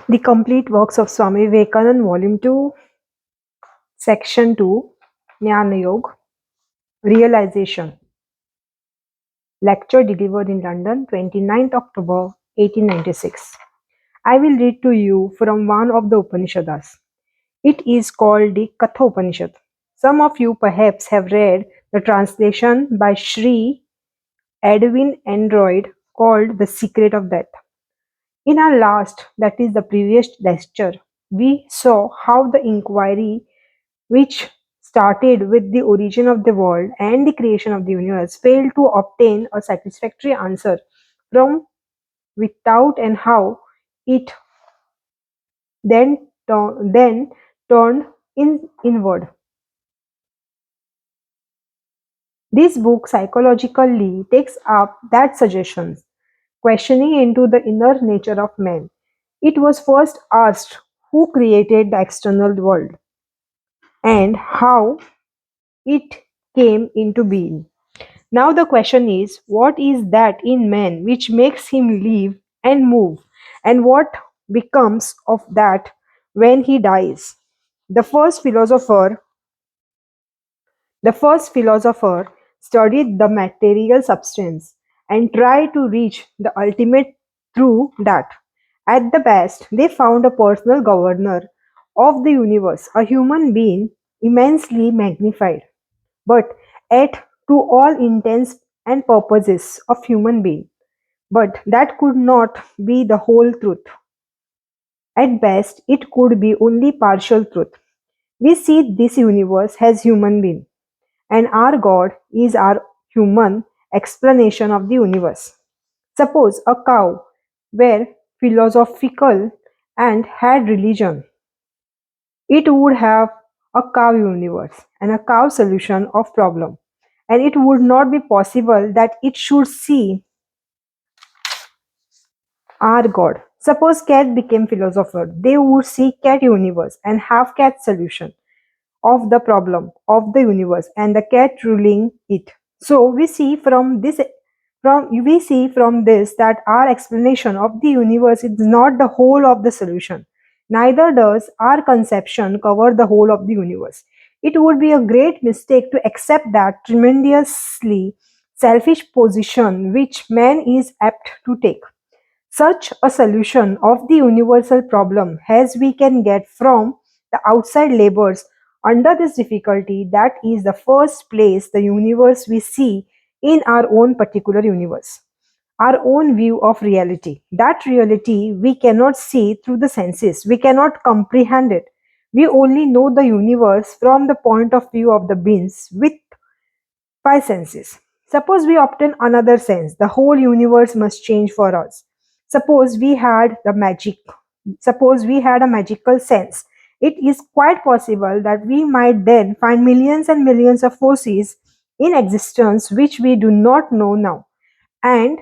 The complete works of Swami Vivekananda, Volume 2, Section 2, Jnana Yoga, Realisation. Lecture delivered in London, 29th October 1896. I will read to you from one of the Upanishads. It is called the Katha Upanishad. Some of you perhaps have read the translation by Sri Edwin Android called The Secret of Death. In our last, that is the previous lecture, we saw how the inquiry which started with the origin of the world and the creation of the universe failed to obtain a satisfactory answer from without and how it then turned inward. This book psychologically takes up that suggestions, questioning into the inner nature of man. It was first asked who created the external world and how it came into being. Now the question is, what is that in man which makes him live and move, and what becomes of that when he dies? The first philosopher, the first philosopher studied the material substance and tried to reach the ultimate through that. At the best, they found a personal governor of the universe, a human being immensely magnified, but yet to all intents and purposes of human being. But that could not be the whole truth. At best, it could be only partial truth. We see this universe as human being, and our God is our human explanation of the universe. Suppose a cow were philosophical and had religion. It would have a cow universe and a cow solution of problem, and it would not be possible that it should see our God. Suppose cat became philosopher, they would see cat universe and have cat solution of the problem of the universe and the cat ruling it. So we see from this that our explanation of the universe is not the whole of the solution. Neither does our conception cover the whole of the universe. It would be a great mistake to accept that tremendously selfish position which man is apt to take. Such a solution of the universal problem as we can get from the outside labors under this difficulty, that is the first place the universe we see in our own particular universe, our own view of reality. That reality we cannot see through the senses, we cannot comprehend it. We only know the universe from the point of view of the beings with five senses. Suppose we obtain another sense, the whole universe must change for us. Suppose we had the magic, suppose we had a magical sense. It is quite possible that we might then find millions and millions of forces in existence which we do not know now, and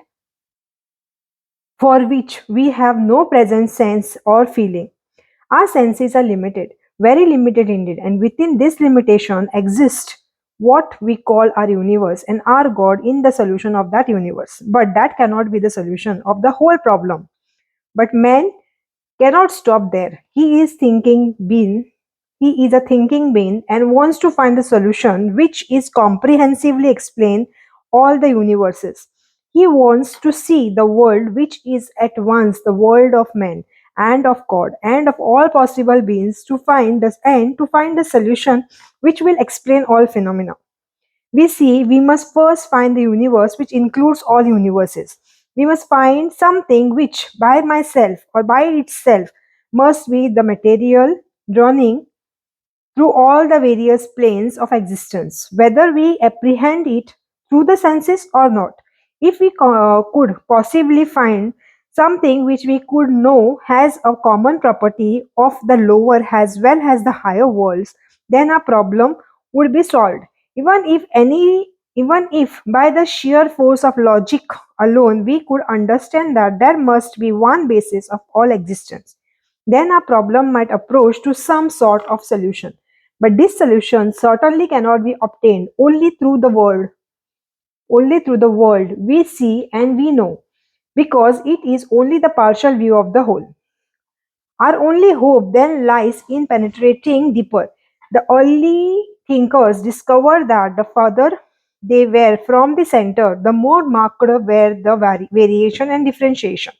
for which we have no present sense or feeling. Our senses are limited, very limited indeed, and within this limitation exists what we call our universe and our God in the solution of that universe. But that cannot be the solution of the whole problem. But man cannot stop there. He is a thinking being and wants to find the solution which is comprehensively explain all the universes. He wants to see the world which is at once the world of man and of God and of all possible beings to find this and to find the solution which will explain all phenomena. We see we must first find the universe which includes all universes. We must find something which by myself or by itself must be the material running through all the various planes of existence, whether we apprehend it through the senses or not. If we could possibly find something which we could know has a common property of the lower as well as the higher worlds, then our problem would be solved. Even if by the sheer force of logic alone we could understand that there must be one basis of all existence, then our problem might approach to some sort of solution. But this solution certainly cannot be obtained only through the world we see and we know, because it is only the partial view of the whole. Our only hope then lies in penetrating deeper. The early thinkers discovered that the further they were from the center, the more marked were the variation and differentiation,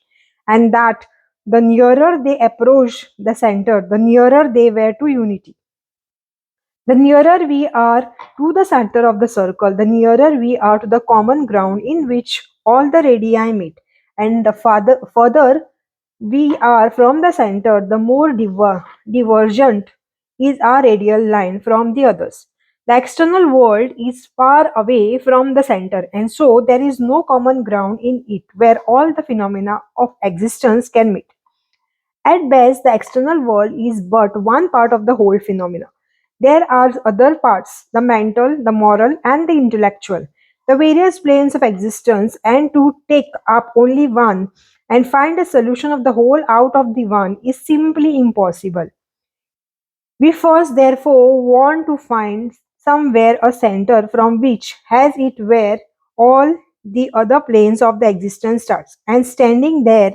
and that the nearer they approached the center, the nearer they were to unity. The nearer we are to the center of the circle, the nearer we are to the common ground in which all the radii meet, and the further we are from the center, the more divergent is our radial line from the others. The external world is far away from the center, and so there is no common ground in it where all the phenomena of existence can meet. At best, the external world is but one part of the whole phenomena. There are other parts, the mental, the moral, and the intellectual, the various planes of existence, and to take up only one and find a solution of the whole out of the one is simply impossible. We first, therefore, want to find somewhere a center from which has it where all the other planes of the existence starts, and standing there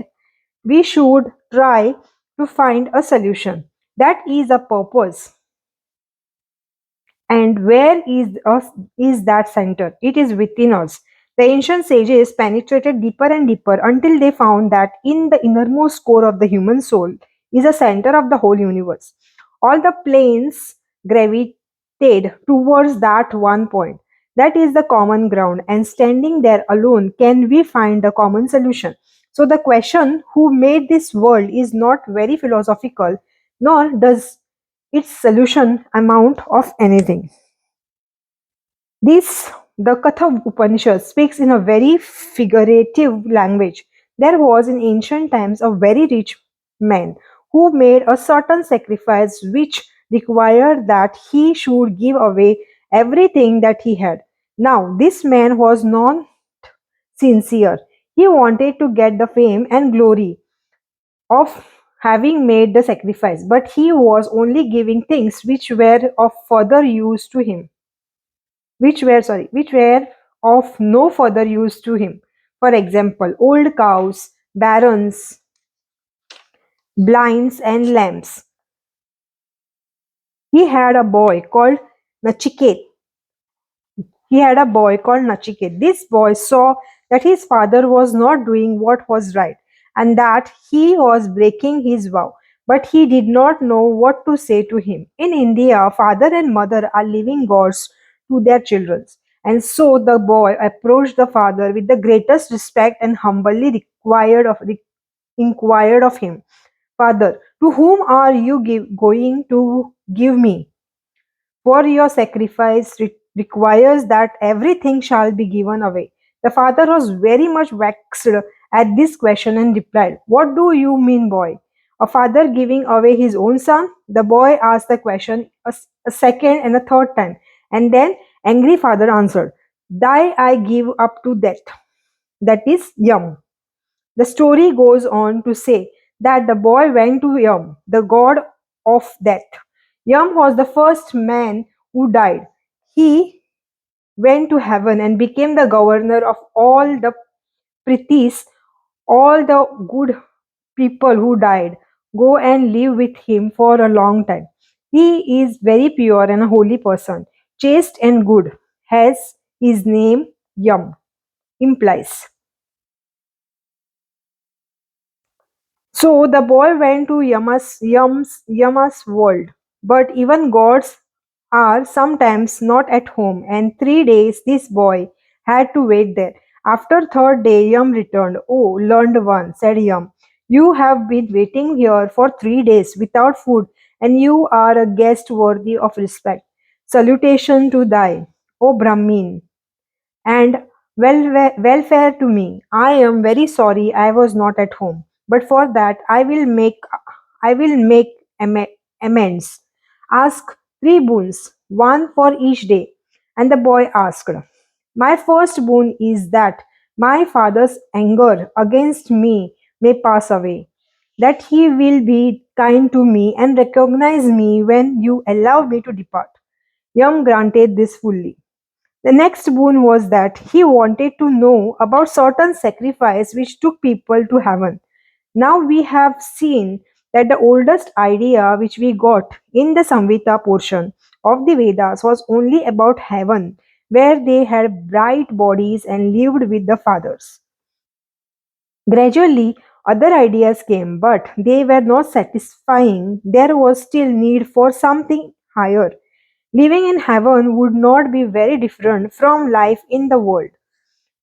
we should try to find a solution. That is a purpose. And where is that center? It is within us. The ancient sages penetrated deeper and deeper until they found that in the innermost core of the human soul is a center of the whole universe. All the planes gravitate towards that one point. That is the common ground, and standing there alone can we find the common solution. So, the question who made this world is not very philosophical, nor does its solution amount of anything. This, the Katha Upanishad, speaks in a very figurative language. There was in ancient times a very rich man who made a certain sacrifice which required that he should give away everything that he had. Now, this man was non sincere. He wanted to get the fame and glory of having made the sacrifice, but he was only giving things which were of further use to him, which were of no further use to him. For example, old cows, barons, blinds, and lamps. He had a boy called Nachiket He had a boy called Nachiket. This boy saw that his father was not doing what was right and that he was breaking his vow, but he did not know what to say to him. In India, father and mother are living gods to their children. And so the boy approached the father with the greatest respect and humbly inquired of him, Father, to whom are you going to give me? For your sacrifice requires that everything shall be given away. The father was very much vexed at this question and replied, What do you mean, boy? A father giving away his own son? The boy asked the question a second and a third time, and then angry father answered, Die I give up to death. That is Yam. The story goes on to say that the boy went to Yam, the god of death. Yam was the first man who died. He went to heaven and became the governor of all the Prithis, all the good people who died. Go and live with him for a long time. He is very pure and a holy person, chaste and good, as his name Yam implies. So the boy went to Yama's world, but even gods are sometimes not at home, and 3 days this boy had to wait there. After third day, Yam returned. Oh, learned one, said Yam, you have been waiting here for 3 days without food, and you are a guest worthy of respect. Salutation to thy, O Brahmin, and welfare to me. I am very sorry I was not at home, but for that I will make amends. Ask three boons, one for each day. And the boy asked, My first boon is that my father's anger against me may pass away, that he will be kind to me and recognize me when you allow me to depart. Yum granted this fully. The next boon was that he wanted to know about certain sacrifice which took people to heaven. Now we have seen that the oldest idea which we got in the Samvita portion of the Vedas was only about heaven, where they had bright bodies and lived with the fathers. Gradually, other ideas came, but they were not satisfying. There was still need for something higher. Living in heaven would not be very different from life in the world.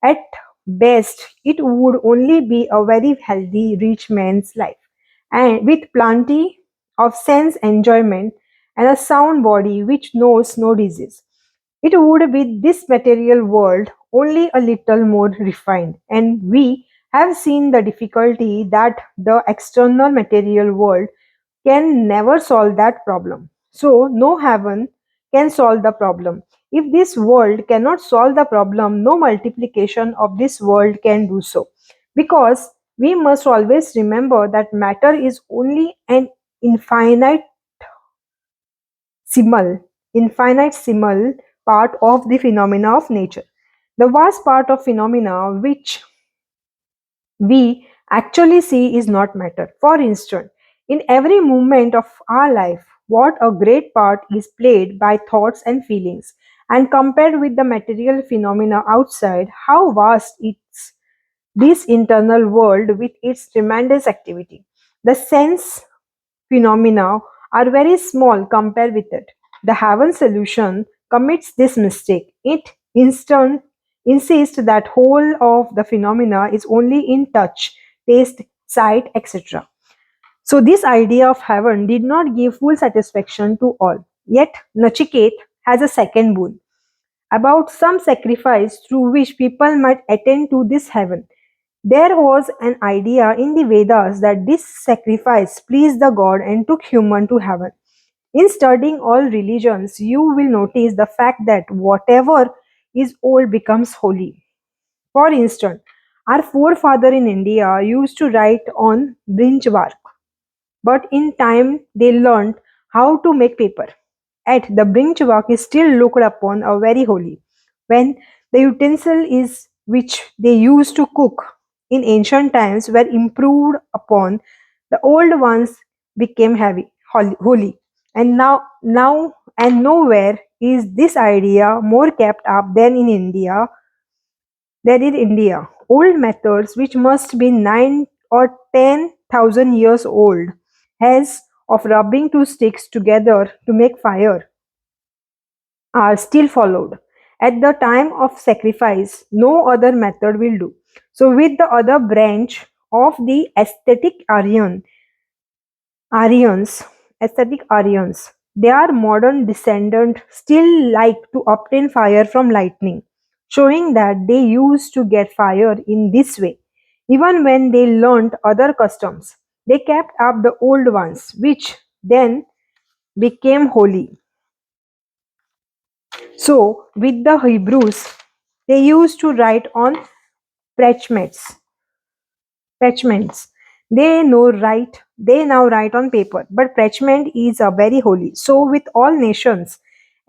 At best, it would only be a very healthy, rich man's life, and with plenty of sense enjoyment and a sound body which knows no disease. It would be this material world only a little more refined, and we have seen the difficulty that the external material world can never solve that problem. So, no heaven can solve the problem. If this world cannot solve the problem, no multiplication of this world can do so. Because we must always remember that matter is only an infinite infinitesimal part of the phenomena of nature. The vast part of phenomena which we actually see is not matter. For instance, in every moment of our life, what a great part is played by thoughts and feelings, and compared with the material phenomena outside, how vast is this internal world with its tremendous activity. The sense phenomena are very small compared with it. The Haven solution commits this mistake. It insists that whole of the phenomena is only in touch, taste, sight, etc. So this idea of heaven did not give full satisfaction to all. Yet Nachiket has a second boon about some sacrifice through which people might attain to this heaven. There was an idea in the Vedas that this sacrifice pleased the god and took human to heaven. In studying all religions, you will notice the fact that whatever is old becomes holy. For instance, our forefather in India used to write on brinch bark, but in time they learned how to make paper. At the Brinchwalk is still looked upon a very holy, when the utensil is which they used to cook in ancient times were improved upon, the old ones became holy. And now and nowhere is this idea more kept up than in India. Old methods, which must be 9 or 10,000 years old, has of rubbing two sticks together to make fire are still followed. At the time of sacrifice, no other method will do. So, with the other branch of the Aryans, aesthetic Aryans, their modern descendants still like to obtain fire from lightning, showing that they used to get fire in this way. Even when they learnt other customs, they kept up the old ones, which then became holy. So, with the Hebrews, they used to write on parchments. Parchments. They now write on paper, but parchment is a very holy. So, with all nations,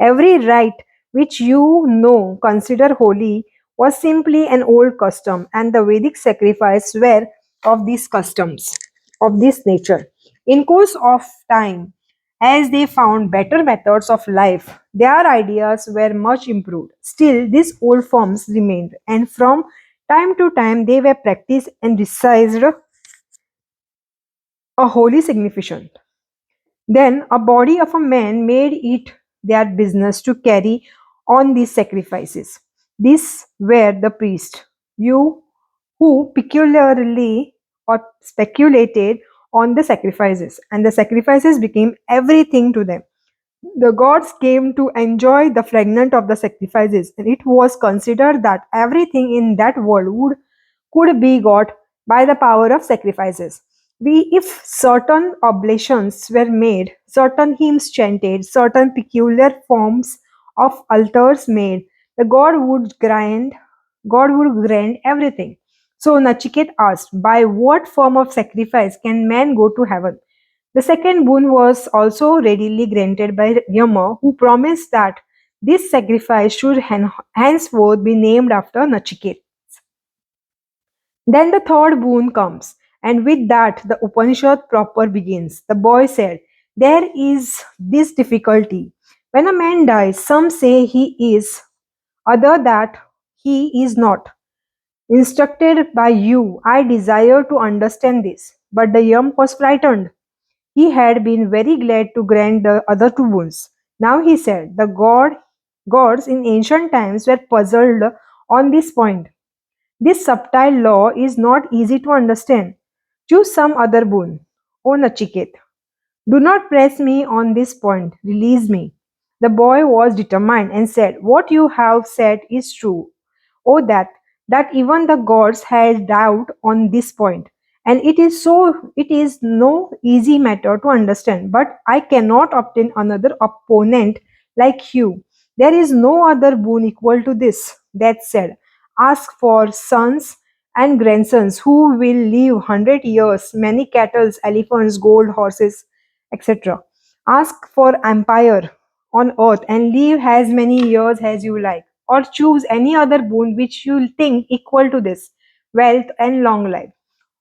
every rite which you know consider holy was simply an old custom, and the Vedic sacrifice were of these customs, of this nature. In course of time, as they found better methods of life, their ideas were much improved. Still, these old forms remained, and from time to time they were practiced and recised a holy significance. Then a body of a man made it their business to carry on these sacrifices. These were the priests, you who peculiarly or speculated on the sacrifices, and the sacrifices became everything to them. The gods came to enjoy the fragment of the sacrifices, and it was considered that everything in that world could be got by the power of sacrifices. If certain oblations were made, certain hymns chanted, certain peculiar forms of altars made, the God would grant everything. So Nachiket asked, by what form of sacrifice can man go to heaven? The second boon was also readily granted by Yama, who promised that this sacrifice should henceforth be named after Nachiket. Then the third boon comes. And with that, the Upanishad proper begins. The boy said, there is this difficulty. When a man dies, some say he is, other that he is not. Instructed by you, I desire to understand this. But the young was frightened. He had been very glad to grant the other two boons. Now he said, the gods in ancient times were puzzled on this point. This subtle law is not easy to understand. Choose some other boon. O Nachiket, do not press me on this point. Release me. The boy was determined and said, what you have said is true. Oh, that even the gods had doubt on this point. And it is no easy matter to understand, but I cannot obtain another opponent like you. There is no other boon equal to this. That said, ask for sons and grandsons who will live 100 years, many cattle, elephants, gold, horses, etc. Ask for empire on earth and live as many years as you like, or choose any other boon which you think equal to this, wealth and long life.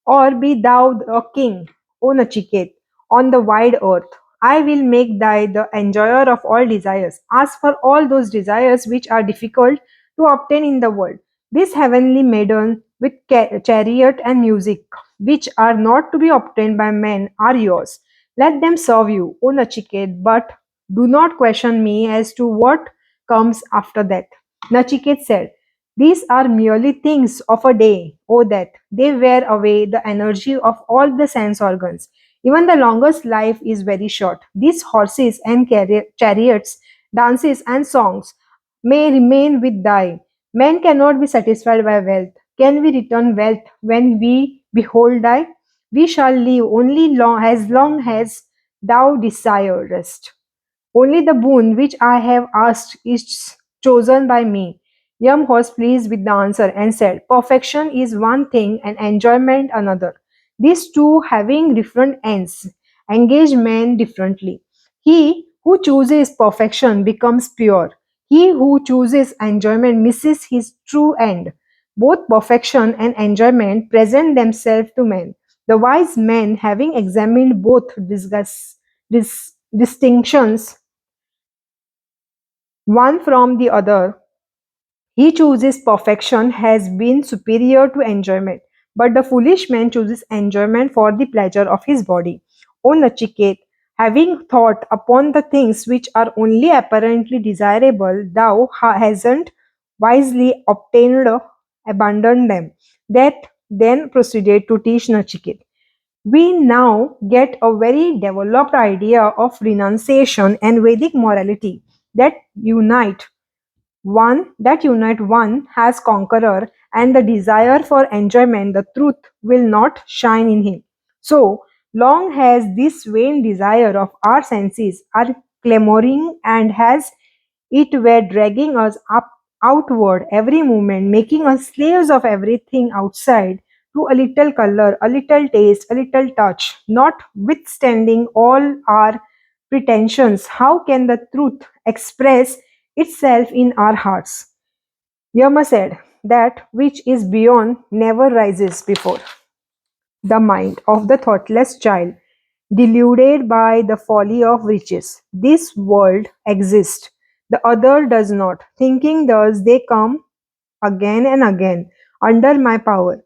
Or be thou a king, O Nachiket, on the wide earth. I will make thy the enjoyer of all desires. Ask for all those desires which are difficult to obtain in the world. This heavenly maiden with chariot and music, which are not to be obtained by men, are yours. Let them serve you, O Nachiket, but do not question me as to what comes after that. Nachiket said, these are merely things of a day, oh that they wear away the energy of all the sense organs. Even the longest life is very short. These horses and chariots, dances and songs may remain with thy. Men cannot be satisfied by wealth. Can we return wealth when we behold thy? We shall live only long as thou desirest. Only the boon which I have asked is chosen by me. Yam was pleased with the answer and said, perfection is one thing and enjoyment another. These two, having different ends, engage men differently. He who chooses perfection becomes pure. He who chooses enjoyment misses his true end. Both perfection and enjoyment present themselves to men. The wise man, having examined both distinctions one from the other, he chooses perfection has been superior to enjoyment, but the foolish man chooses enjoyment for the pleasure of his body. O Nachiket, having thought upon the things which are only apparently desirable, thou hasn't wisely obtained, abandoned them. That then proceeded to teach Nachiket. We now get a very developed idea of renunciation and Vedic morality that unite one has conqueror, and the desire for enjoyment, the truth will not shine in him. So long as this vain desire of our senses are clamoring and has it were dragging us up outward every moment, making us slaves of everything outside, to a little color, a little taste, a little touch, notwithstanding all our pretensions, how can the truth express itself in our hearts? Yama said, that which is beyond never rises before. The mind of the thoughtless child, deluded by the folly of riches. This world exists, the other does not. Thinking thus, they come again and again under my power.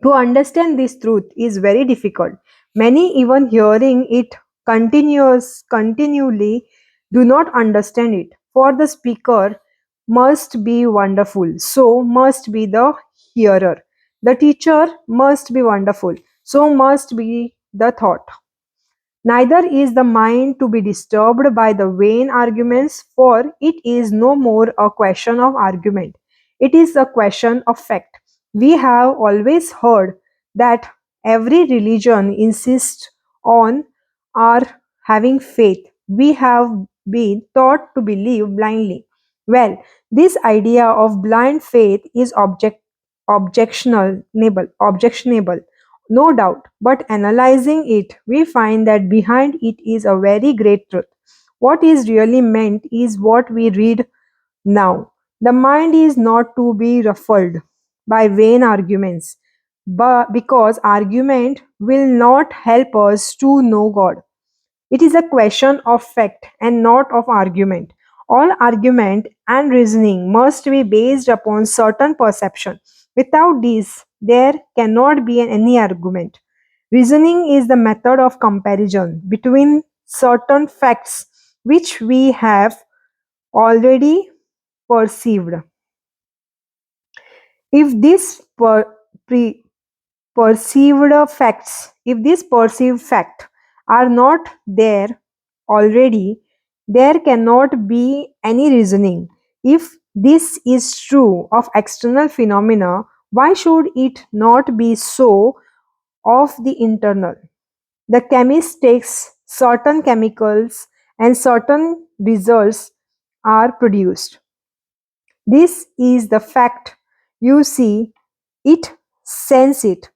To understand this truth is very difficult. Many, even hearing it continually, do not understand it. For the speaker must be wonderful, so must be the hearer. The teacher must be wonderful, so must be the thought. Neither is the mind to be disturbed by the vain arguments, for it is no more a question of argument. It is a question of fact. We have always heard that every religion insists on our having faith. We have been taught to believe blindly. Well, this idea of blind faith is objectionable, no doubt, but analyzing it, we find that behind it is a very great truth. What is really meant is what we read now. The mind is not to be ruffled by vain arguments. but because argument will not help us to know God. It is a question of fact and not of argument. All argument and reasoning must be based upon certain perception. Without this, there cannot be any argument. Reasoning is the method of comparison between certain facts which we have already perceived. If these perceived facts, if these perceived facts are not there already, there cannot be any reasoning. If this is true of external phenomena, why should it not be so of the internal? The chemist takes certain chemicals and certain results are produced. This is the fact. You see it, sense it,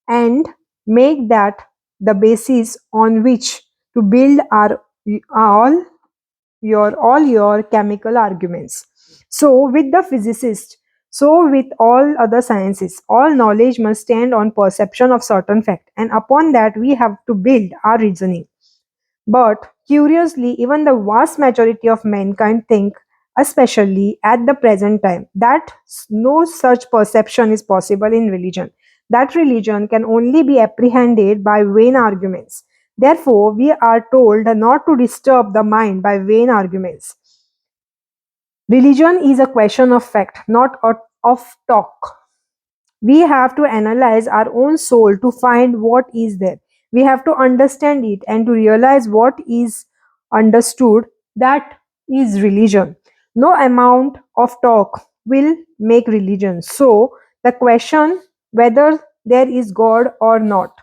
and make that the basis on which to build our all your chemical arguments. So with the physicist, so with all other sciences, all knowledge must stand on perception of certain fact, and upon that we have to build our reasoning. But curiously, even the vast majority of mankind think, especially at the present time, that no such perception is possible in religion. That religion can only be apprehended by vain arguments. Therefore, we are told not to disturb the mind by vain arguments. Religion is a question of fact, not of talk. We have to analyze our own soul to find what is there. We have to understand it and to realize what is understood. That is religion. No amount of talk will make religion. So, the question whether there is God or not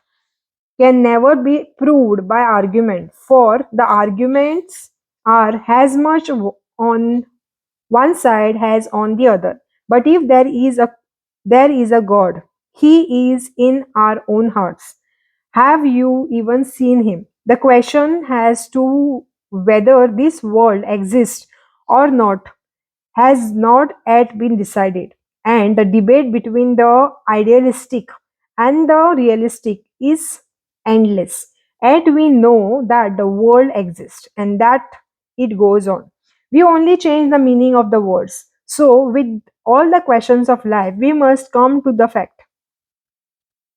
can never be proved by argument, for the arguments are as much on one side has on the other. But if there is a God, He is in our own hearts. Have you even seen Him? The question as to whether this world exists or not has not yet been decided, and the debate between the idealistic and the realistic is endless. Yet we know that the world exists and that it goes on. We only change the meaning of the words. So, with all the questions of life, we must come to the fact.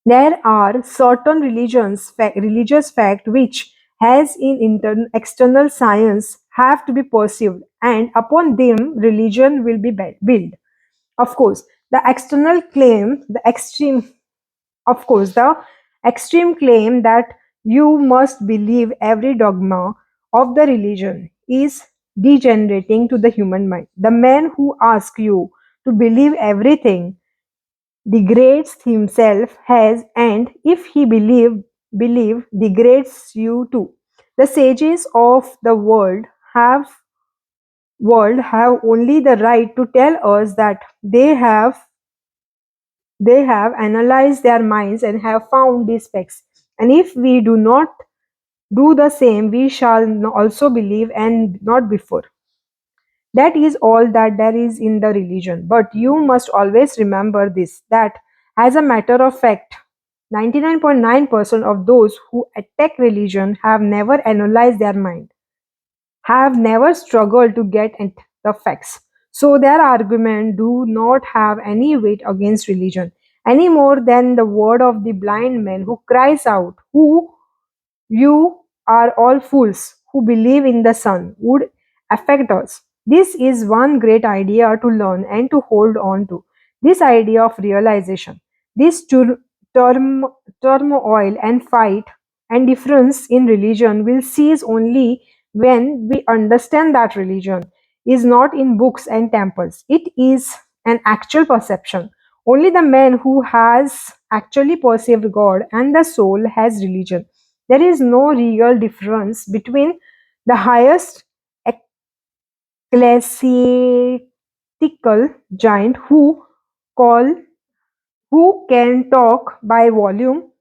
There are certain religious fact which, as in external science, have to be perceived, and upon them religion will be built. Of course, the external claim, the extreme, of course, the extreme claim that you must believe every dogma of the religion is degenerating to the human mind. The man who asks you to believe everything degrades himself as, and if he believe degrades you too. The sages of the world have only the right to tell us that they have analyzed their minds and have found these facts. And if we do not do the same, we shall also believe and not before. That is all that there is in the religion. But you must always remember this, that as a matter of fact, 99.9% of those who attack religion have never analyzed their mind, have never struggled to get at the facts. So their argument do not have any weight against religion any more than the word of the blind man who cries out, "Who you are all fools who believe in the sun," would affect us. This is one great idea to learn and to hold on to. This idea of realization, this term, turmoil and fight and difference in religion will cease only when we understand that religion is not in books and temples. It is an actual perception. Only the man who has actually perceived God and the soul has religion. There is no real difference between the highest ecclesiastical giant call who can talk by volume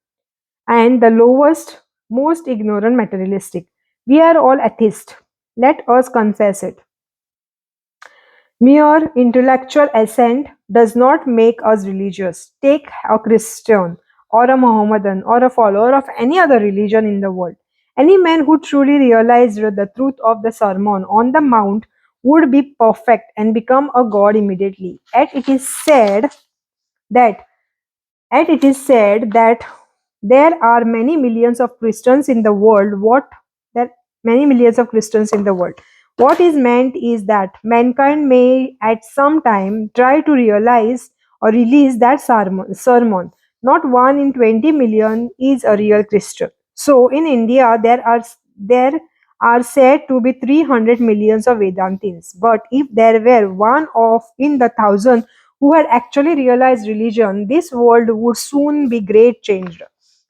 and the lowest, most ignorant materialistic. We are all atheists. Let us confess it. Mere intellectual assent does not make us religious. Take a Christian or a Mohammedan or a follower of any other religion in the world. Any man who truly realized the truth of the Sermon on the Mount would be perfect and become a god immediately. That and it is said that there are many millions of Christians in the world. There many millions of Christians in the world. What is meant is that mankind may at some time try to realize or release that sermon. Not one in 20 million is a real Christian. So in India there are said to be 300 millions of Vedantins. But if there were one of in the thousand who had actually realized religion, this world would soon be great changed.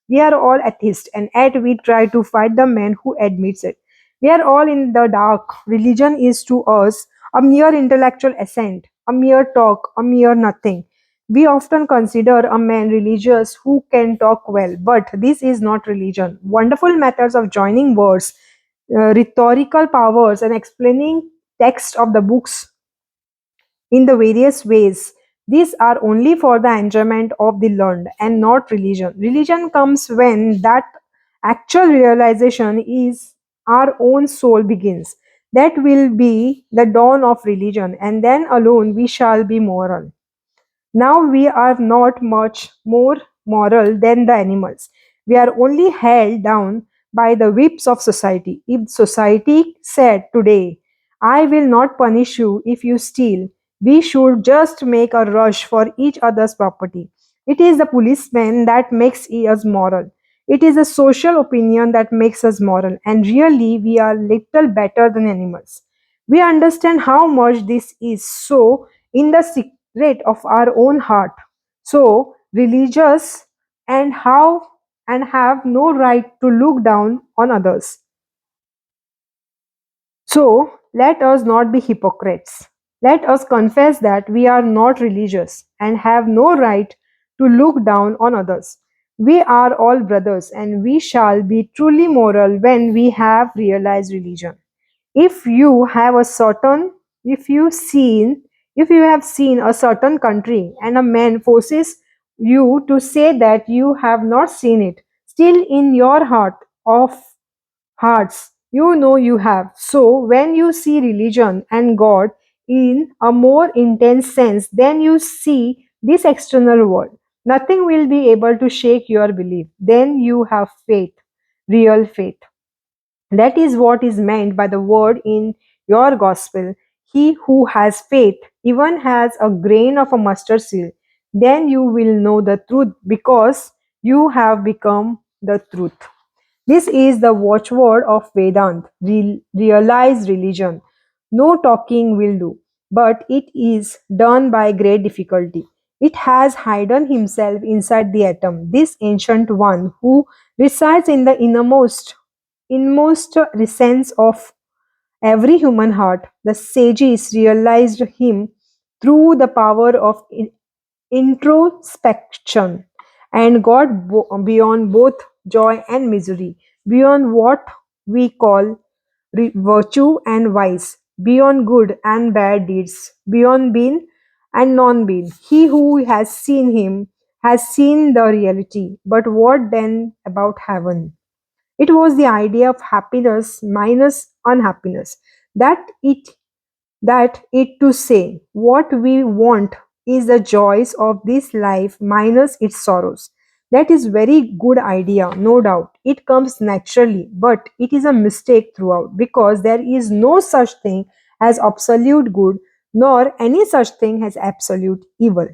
We are all atheists, and yet we try to fight the man who admits it. We are all in the dark. Religion is to us a mere intellectual assent, a mere talk, a mere nothing. We often consider a man religious who can talk well, but this is not religion. Wonderful methods of joining words, rhetorical powers, and explaining text of the books in the various ways. These are only for the enjoyment of the learned and not religion. Religion comes when that actual realization is our own soul begins. That will be the dawn of religion, and then alone we shall be moral. Now we are not much more moral than the animals. We are only held down by the whips of society. If society said today, I will not punish you if you steal, we should just make a rush for each other's property. It is the policeman that makes us moral. It is a social opinion that makes us moral, and really we are little better than animals. We understand how much this is so in the secret of our own heart. So religious and how and have no right to look down on others. So let us not be hypocrites. Let us confess that we are not religious and have no right to look down on others. We are all brothers, and we shall be truly moral when we have realized religion. If you have a certain if you seen if you have seen a certain country and a man forces you to say that you have not seen it, still in your heart of hearts you know you have. So when you see religion and God in a more intense sense, then you see this external world, nothing will be able to shake your belief. Then you have faith, real faith. That is what is meant by the word in your gospel. He who has faith, even has a grain of a mustard seed, then you will know the truth because you have become the truth. This is the watchword of Vedant, realized religion. No talking will do, but it is done by great difficulty. It has hidden himself inside the atom, this ancient one who resides in the inmost recesses of every human heart. The sages realized him through the power of introspection and got beyond both joy and misery, beyond what we call virtue and vice, beyond good and bad deeds, beyond being and non being. He who has seen him has seen the reality. But what then about heaven? It was the idea of happiness minus unhappiness. That it to say what we want is the joys of this life minus its sorrows. That is very good idea, no doubt. It comes naturally, but it is a mistake throughout because there is no such thing as absolute good nor any such thing as absolute evil.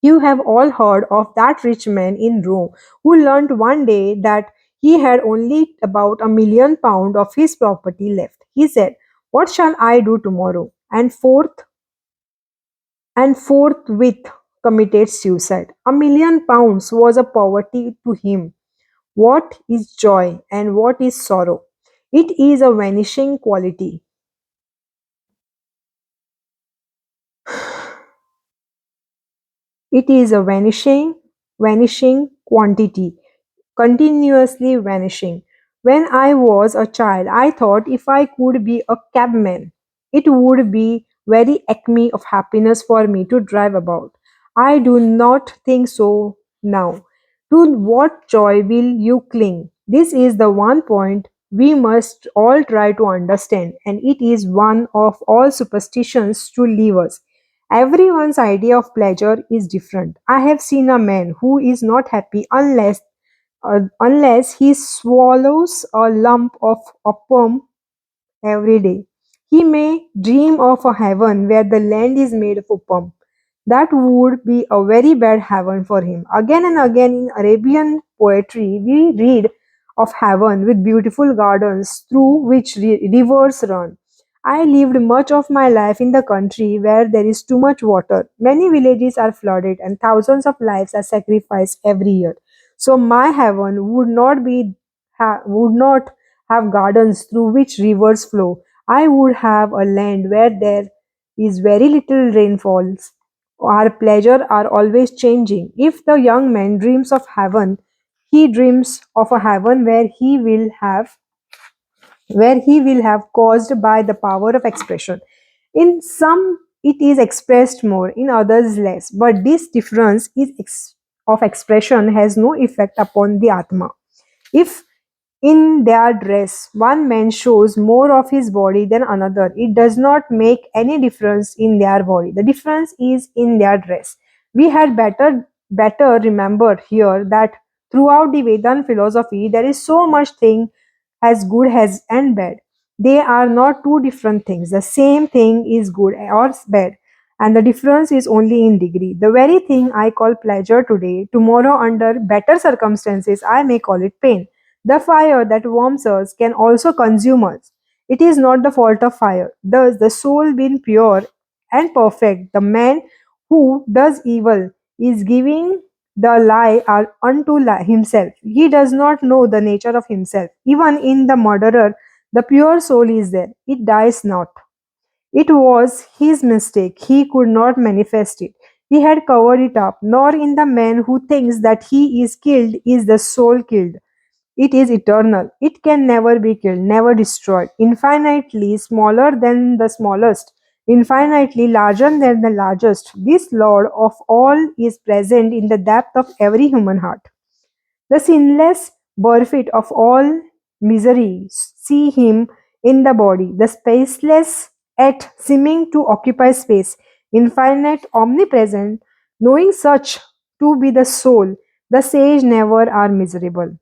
You have all heard of that rich man in Rome who learned one day that he had only about £1 million of his property left. He said, what shall I do tomorrow? And forthwith committed suicide. £1 million was a poverty to him. What is joy and what is sorrow? It is a vanishing quality. It is a vanishing quantity, continuously vanishing. When I was a child, I thought if I could be a cabman, it would be very acme of happiness for me to drive about. I do not think so now. To what joy will you cling? This is the one point we must all try to understand, and it is one of all superstitions to leave us. Everyone's idea of pleasure is different. I have seen a man who is not happy unless he swallows a lump of opium every day. He may dream of a heaven where the land is made of opium. That would be a very bad heaven for him. Again and again in Arabian poetry, we read of heaven with beautiful gardens through which rivers run. I lived much of my life in the country where there is too much water. Many villages are flooded and thousands of lives are sacrificed every year. So my heaven would not have gardens through which rivers flow. I would have a land where there is very little rainfalls. Our pleasure are always changing. If the young man dreams of heaven, he dreams of a heaven where he will have caused by the power of expression. In some it is expressed more, in others less, but this difference of expression has no effect upon the atma. If in their dress, one man shows more of his body than another. It does not make any difference in their body. The difference is in their dress. We had better remember here that throughout the Vedan philosophy there is so much thing as good as and bad. They are not two different things. The same thing is good or bad, and the difference is only in degree. The very thing I call pleasure today, tomorrow under better circumstances I may call it pain. The fire that warms us can also consume us. It is not the fault of fire. Thus, the soul being pure and perfect, the man who does evil is giving the lie unto himself. He does not know the nature of himself. Even in the murderer, the pure soul is there. It dies not. It was his mistake. He could not manifest it. He had covered it up. Nor in the man who thinks that he is killed is the soul killed. It is eternal. It can never be killed, never destroyed. Infinitely smaller than the smallest, infinitely larger than the largest. This Lord of all is present in the depth of every human heart. The sinless benefit of all misery. See him in the body, the spaceless at seeming to occupy space, infinite, omnipresent, knowing such to be the soul. The sage never are miserable.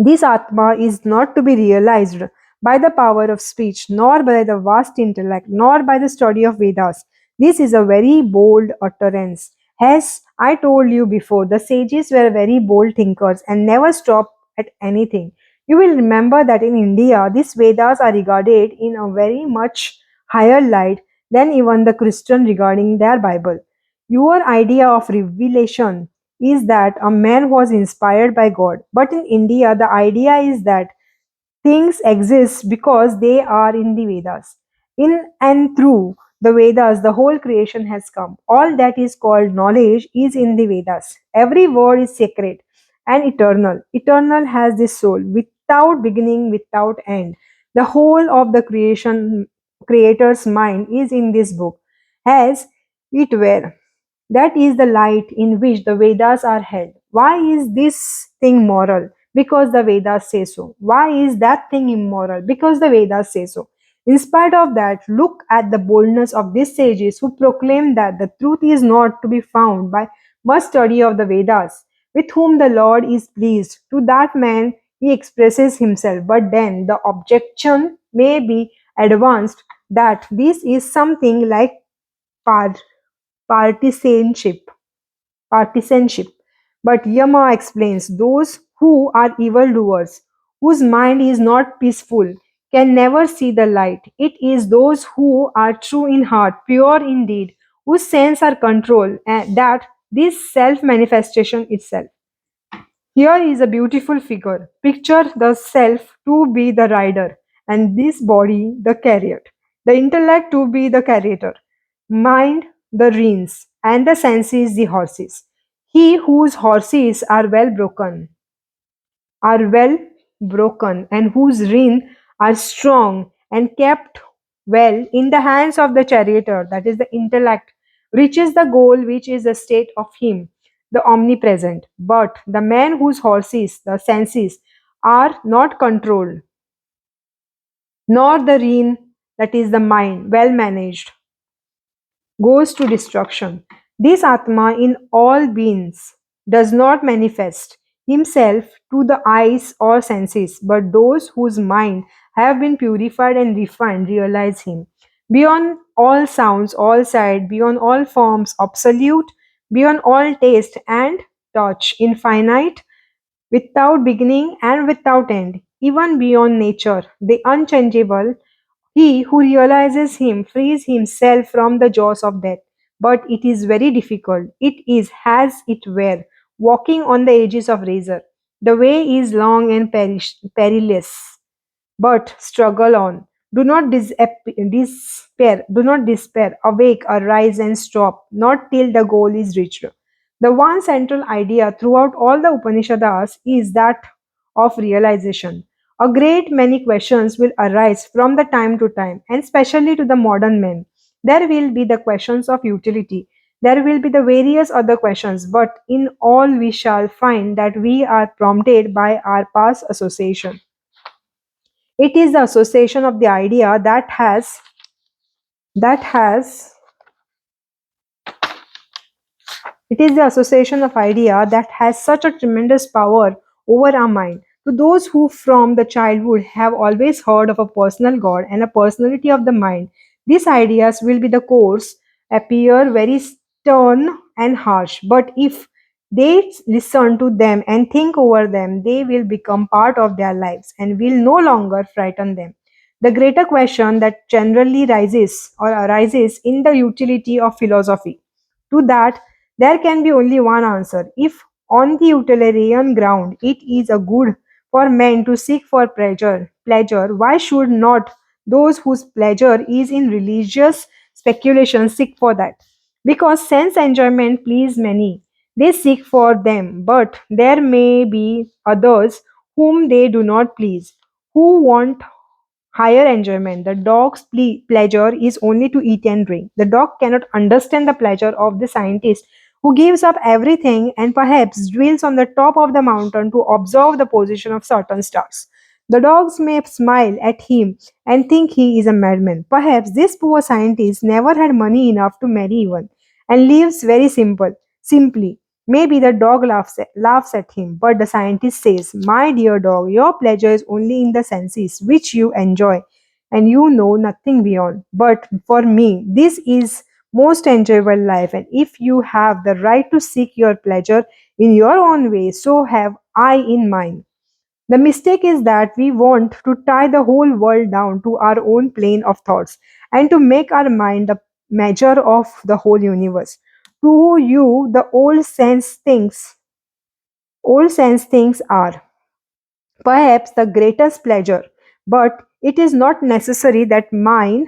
This Atma is not to be realized by the power of speech, nor by the vast intellect, nor by the study of Vedas. This is a very bold utterance. As I told you before, the sages were very bold thinkers and never stopped at anything. You will remember that in India, these Vedas are regarded in a very much higher light than even the Christian regarding their Bible. Your idea of revelation is that a man was inspired by God. But in India, the idea is that things exist because they are in the Vedas. In and through the Vedas, the whole creation has come. All that is called knowledge is in the Vedas. Every word is sacred and eternal. Eternal has this soul without beginning, without end. The whole of the creator's mind is in this book, as it were. That is the light in which the Vedas are held. Why is this thing moral? Because the Vedas say so. Why is that thing immoral? Because the Vedas say so. In spite of that, look at the boldness of these sages who proclaim that the truth is not to be found by much study of the Vedas, with whom the Lord is pleased. To that man he expresses himself. But then the objection may be advanced that this is something like par- partisanship partisanship. But Yama explains those who are evildoers, whose mind is not peaceful, can never see the light. It is those who are true in heart, pure in deed, whose sense are controlled, and that this self manifestation itself. Here is a beautiful figure. Picture the self to be the rider, and this body the chariot, the intellect to be the charioteer, mind the reins, and the senses the horses. He whose horses are well broken, and whose reins are strong and kept Well, in the hands of the charioteer, that is the intellect, reaches the goal which is the state of him, the omnipresent. But the man whose horses, the senses, are not controlled, nor the rein, that is the mind, well managed, goes to destruction. This Atma in all beings does not manifest himself to the eyes or senses, but those whose mind have been purified and refined realize him. Beyond all sounds, all sight, beyond all forms, absolute, beyond all taste and touch, infinite, without beginning and without end, even beyond nature, the unchangeable, he who realizes him frees himself from the jaws of death. But it is very difficult. It is as it were walking on the edges of razor. The way is long and perilous, but struggle on. Do not despair. Do not despair. Awake, arise, and stop, not till the goal is reached. The one central idea throughout all the Upanishads is that of realization. A great many questions will arise from the time to time, and especially to the modern man. There will be the questions of utility. There will be the various other questions, but in all we shall find that we are prompted by our past association. It is the association of the idea that has it is the association of idea that has such a tremendous power over our mind. To those who from the childhood have always heard of a personal God and a personality of the mind, these ideas will be the course appear very stern and harsh. But if they listen to them and think over them, they will become part of their lives and will no longer frighten them. The greater question that generally rises or arises in the utility of philosophy. To that, there can be only one answer. If on the utilitarian ground it is a good for men to seek for pleasure, why should not those whose pleasure is in religious speculation seek for that? Because sense enjoyment please many, they seek for them, but there may be others whom they do not please, who want higher enjoyment. The dog's pleasure is only to eat and drink. The dog cannot understand the pleasure of the scientist who gives up everything and perhaps dwells on the top of the mountain to observe the position of certain stars. The dogs may smile at him and think he is a madman. Perhaps this poor scientist never had money enough to marry even and lives very simply. Maybe the dog laughs at him, but the scientist says, my dear dog, your pleasure is only in the senses which you enjoy, and you know nothing beyond. But for me, this is most enjoyable life, and if you have the right to seek your pleasure in your own way, so have I in mine. The mistake is that we want to tie the whole world down to our own plane of thoughts and to make our mind the measure of the whole universe. To you, the old sense things are perhaps the greatest pleasure, but it is not necessary that mine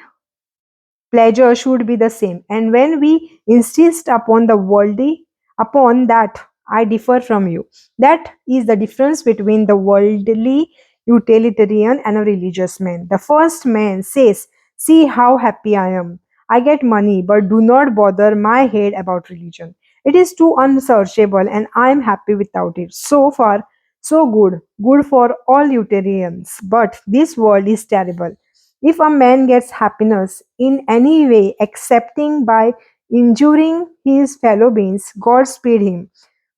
pleasure should be the same. And when we insist upon the worldly, upon that, I differ from you. That is the difference between the worldly utilitarian and a religious man. The first man says, see how happy I am. I get money, but do not bother my head about religion. It is too unsearchable, and I am happy without it. So far, so good. Good for all utilitarians. But this world is terrible. If a man gets happiness in any way excepting by injuring his fellow beings, God speed him.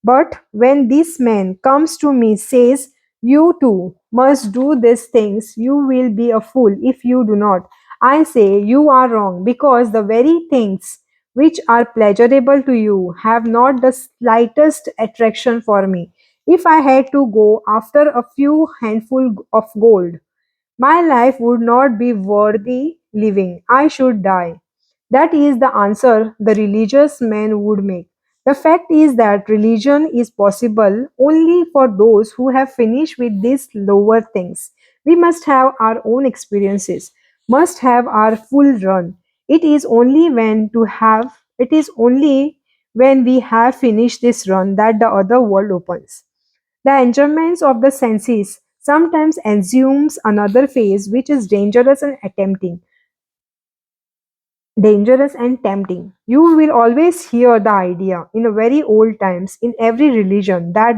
But when this man comes to me says, you too must do these things, you will be a fool if you do not. I say you are wrong because the very things which are pleasurable to you have not the slightest attraction for me. If I had to go after a few handful of gold, my life would not be worthy living. I should die. That is the answer the religious man would make. The fact is that religion is possible only for those who have finished with these lower things. We must have our own experiences, must have our full run. It is only when we have finished this run that the other world opens. The enjoyments of the senses sometimes assumes another phase which is dangerous and tempting. dangerous and tempting. You will always hear the idea in a very old times in every religion that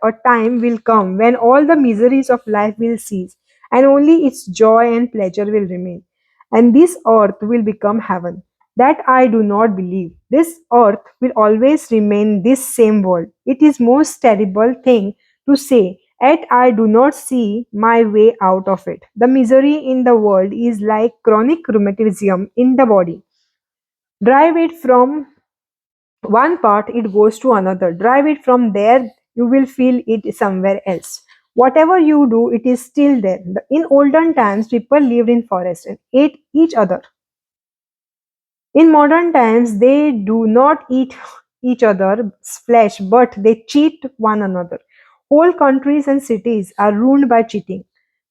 a time will come when all the miseries of life will cease and only its joy and pleasure will remain. And this earth will become heaven. That I do not believe. This earth will always remain this same world. It is most terrible thing to say, yet I do not see my way out of it. The misery in the world is like chronic rheumatism in the body. Drive it from one part, it goes to another. Drive it from there, you will feel it somewhere else. Whatever you do, it is still there. In olden times, people lived in forests and ate each other. In modern times, they do not eat each other's flesh, but they cheat one another. Whole countries and cities are ruined by cheating.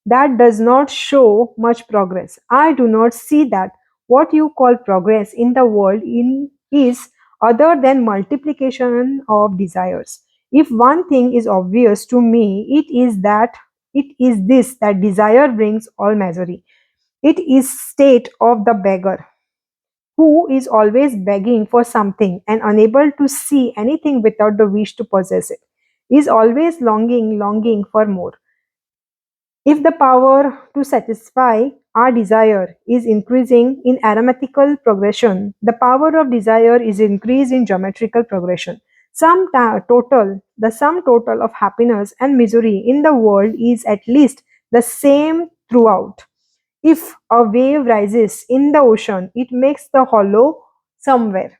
That does not show much progress. I do not see that what you call progress in the world is other than multiplication of desires. If one thing is obvious to me, it is this that desire brings all misery. It is state of the beggar who is always begging for something and unable to see anything without the wish to possess it, is always longing for more. If the power to satisfy our desire is increasing in arithmetical progression, the power of desire is increased in geometrical progression. The sum total of happiness and misery in the world is at least the same throughout. If a wave rises in the ocean, it makes the hollow somewhere.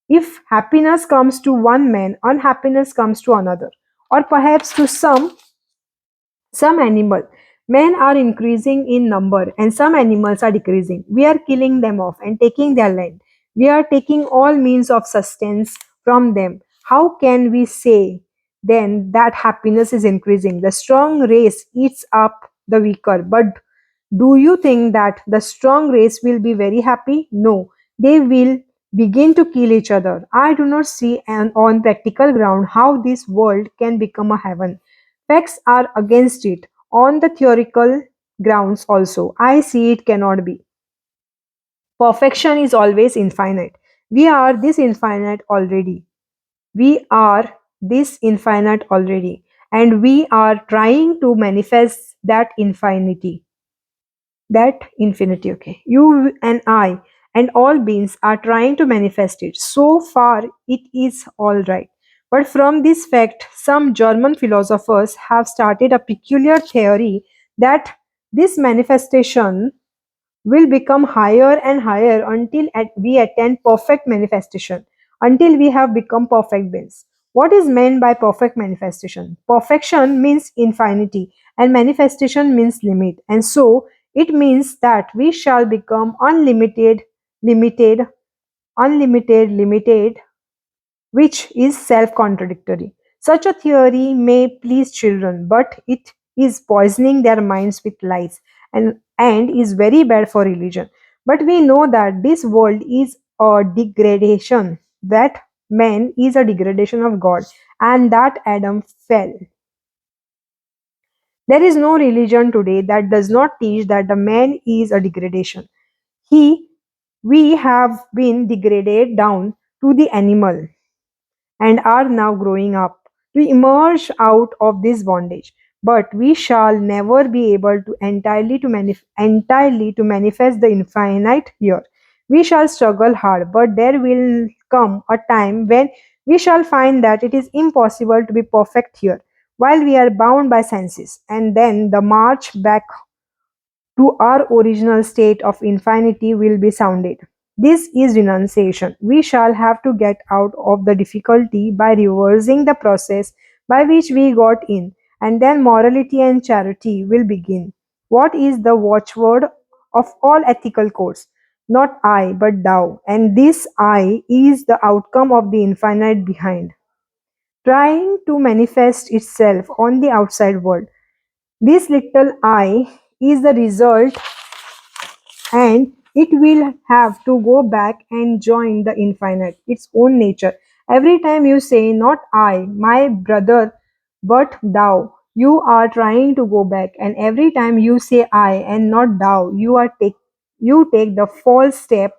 If happiness comes to one man, unhappiness comes to another, or perhaps to some animal. Men are increasing in number and some animals are decreasing. We are killing them off and taking their land. We are taking all means of sustenance from them. How can we say then that happiness is increasing? The strong race eats up the weaker, but do you think that the strong race will be very happy? No, they will begin to kill each other. I do not see on practical ground how this world can become a heaven. Facts are against it. On the theoretical grounds also, I see it cannot be. Perfection is always infinite. We are this infinite already. We are this infinite already. And we are trying to manifest that infinity. Okay, you and I and all beings are trying to manifest it. So far it is all right, but from this fact some German philosophers have started a peculiar theory that this manifestation will become higher and higher until we attain perfect manifestation, until we have become perfect beings. What is meant by perfect manifestation? Perfection means infinity, and manifestation means limit. And so it means that we shall become limited, limited, which is self contradictory. Such a theory may please children, but it is poisoning their minds with lies and is very bad for religion. But we know that this world is a degradation, that man is a degradation of God, and that Adam fell. There is no religion today that does not teach that the man is a degradation. He, we have been degraded down to the animal and are now growing up to emerge out of this bondage. But we shall never be able to entirely to manifest the infinite here. We shall struggle hard, but there will come a time when we shall find that it is impossible to be perfect here, while we are bound by senses, and then the march back to our original state of infinity will be sounded. This is renunciation. We shall have to get out of the difficulty by reversing the process by which we got in, and then morality and charity will begin. What is the watchword of all ethical codes? Not I, but thou. And this I is the outcome of the infinite behind, trying to manifest itself on the outside world. This little I is the result, and it will have to go back and join the infinite, its own nature. Every time you say, not I, my brother, but thou, you are trying to go back, and every time you say I and not thou, you take the false step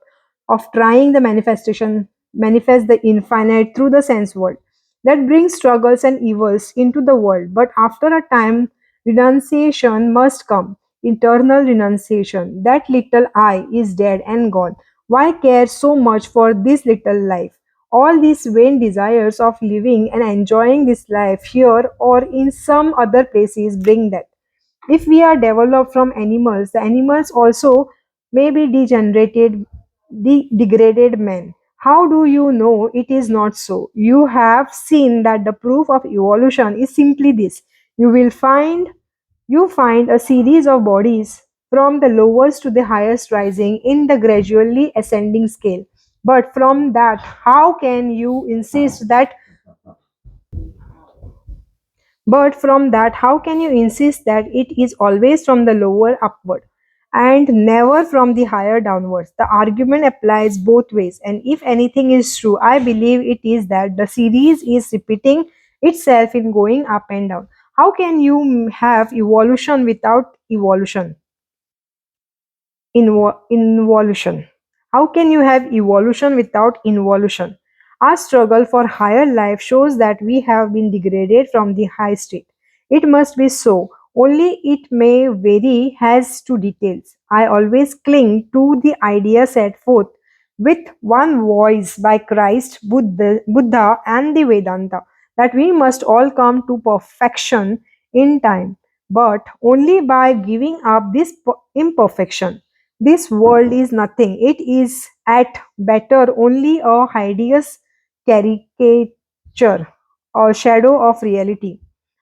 of trying the manifestation manifest the infinite through the sense world that brings struggles and evils into the world. But after a time, renunciation must come, internal renunciation. That little I is dead and gone. Why care so much for this little life? All these vain desires of living and enjoying this life here or in some other places bring death. If we are developed from animals, the animals also may be degraded men. How do you know it is not so? You have seen that the proof of evolution is simply this. You will find you find a series of bodies from the lowest to the highest rising in the gradually ascending scale. But from that, how can you insist that But from that, how can you insist that it is always from the lower upward and never from the higher downwards? The argument applies both ways, and if anything is true, I believe it is that the series is repeating itself in going up and down. How can you have evolution without evolution? Involution. How can you have evolution without involution? Our struggle for higher life shows that we have been degraded from the high state. It must be so, only it may vary as to details. I always cling to the idea set forth with one voice by Christ, Buddha, and the Vedanta that we must all come to perfection in time, but only by giving up this imperfection. This world is nothing. It is at better only a hideous caricature or shadow of reality.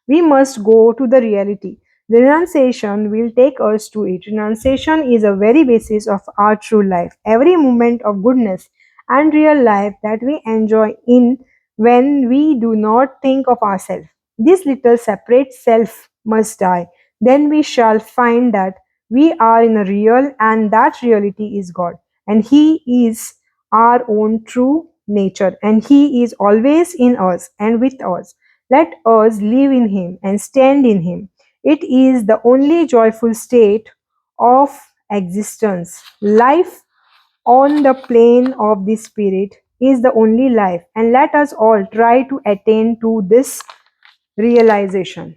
We must go to the reality. Renunciation will take us to it. Renunciation is a very basis of our true life. Every moment of goodness and real life that we enjoy in when we do not think of ourselves. This little separate self must die. Then we shall find that we are in a real and that reality is God. And He is our own true nature and He is always in us and with us. Let us live in Him and stand in Him. It is the only joyful state of existence. Life on the plane of the Spirit is the only life, and let us all try to attain to this realization.